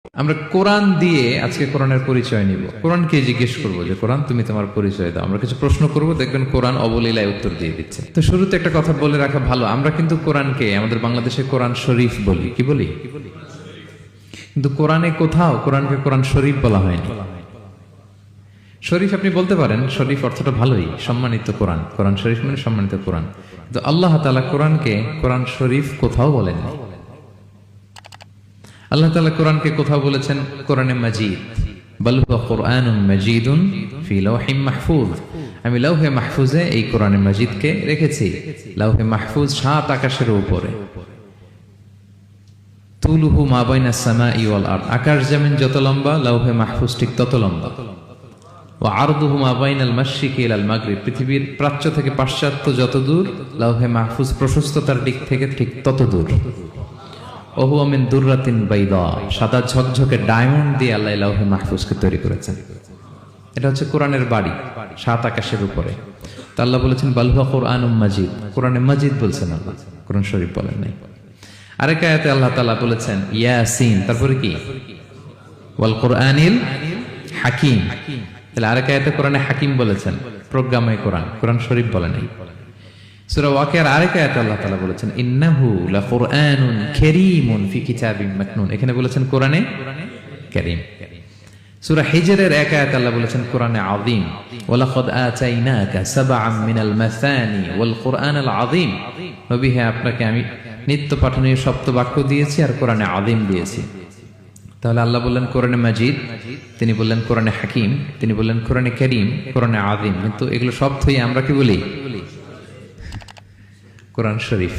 আমরা কোরআন দিয়ে আজকে কোরআনের পরিচয় নিব। কোরআনকে জিজ্ঞেস করবো যে কোরআন তুমি তোমার পরিচয় দাও। আমরা কিছু প্রশ্ন করব, দেখবেন কোরআন অবলীলায় উত্তর দিয়ে দিচ্ছে। তো শুরুতে একটা কথা বলে রাখা ভালো, আমরা কিন্তু কোরআনকে আমাদের বাংলাদেশে কোরআন শরীফ বলি। কি বলি? কিন্তু কোরআনে কোথাও কোরআনকে কোরআন শরীফ বলা হয়নি। শরীফ আপনি বলতে পারেন, শরীফ অর্থটা ভালোই, সম্মানিত কোরআন। কোরআন শরীফ মানে সম্মানিত কোরআন। কিন্তু আল্লাহ তাআলা কোরআনকে কোরআন শরীফ কোথাও বলেননি। আল্লাহ তাআলা কোরআনকে কোথাও বলেছেন কোরআনে মাজিদ, বাল হুয়া কুরআনুম মাজিদুন ফি লাওহিম মাহফুজ। আমি লাওহে মাহফুজে এই কোরআনে মাজিদকে রেখেছি। লাওহে মাহফুজ 7 আকাশের উপরে। তুলুহু মা বাইনাস সামাই ওয়াল আরদ, আকাশ জমিন যত লম্বা লাওহে মাহফুজ ঠিক তত লম্বা। ওয়া আরদুহু মা বাইনাল মাশরিকি ইলাল মাগরিব, পৃথিবীর প্রাচ্য থেকে পাশ্চাত্য যত দূর, লাওহে মাহফুজ প্রশস্ততার দিক থেকে ঠিক তত দূর। ওহু মিন দুররাতিন বাইদা, সাদা ঝকঝকে ডায়মন্ড দিয়ে আল্লাহ লাওহে মাহফুজকে তৈরি করেছেন। এটা হচ্ছে কোরআনের বাড়ি 7 আকাশের উপরে। তা আল্লাহ বলেছেন বাল হুয়া কুরআনুম মাজিদ, কোরআনে মাজিদ বলছেন আল্লাহ, কোরআন শরীফ বলেন নাই। আরেক আয়াতে আল্লাহ তাআলা বলেছেন ইয়াসিন, তারপরে কি ওয়াল কুরআনিল হাকিম। তাহলে আরেক আয়াতে কোরআনে হাকিম বলেছেন, প্রজ্ঞাময় কোরআন, কোরআন শরীফ বলেন নাই। সূরা ওয়াকিয়ার আরেক আয়াতে আল্লাহ তাআলা বলেছেন ইন্নাহু লাকুরআনুন কারীমুন ফি কিতাবিম মাকনুন, এখানে বলেছেন কোরআনে কারীম। সূরা হিজরের এক আয়াতে আল্লাহ বলেছেন কোরআনে আযীম, ওয়ালাকাদ আতাইনাকা সাবআম মিনাল মাসানি ওয়াল কুরআনাল আযীম। নবী হে, আপনাকে আমি নিত্য পাঠনীয় সপ্ত বাক্য দিয়েছি আর কোরআনে আযীম দিয়েছি। তাহলে আল্লাহ বললেন কোরআনে মাজিদ, তিনি বললেন কোরআনে হাকিম, তিনি বললেন কোরআনে কারীম, কোরআনে আযীম। কিন্তু এগুলো সব থই আমরা কি বলি? কোরআন শরীফ।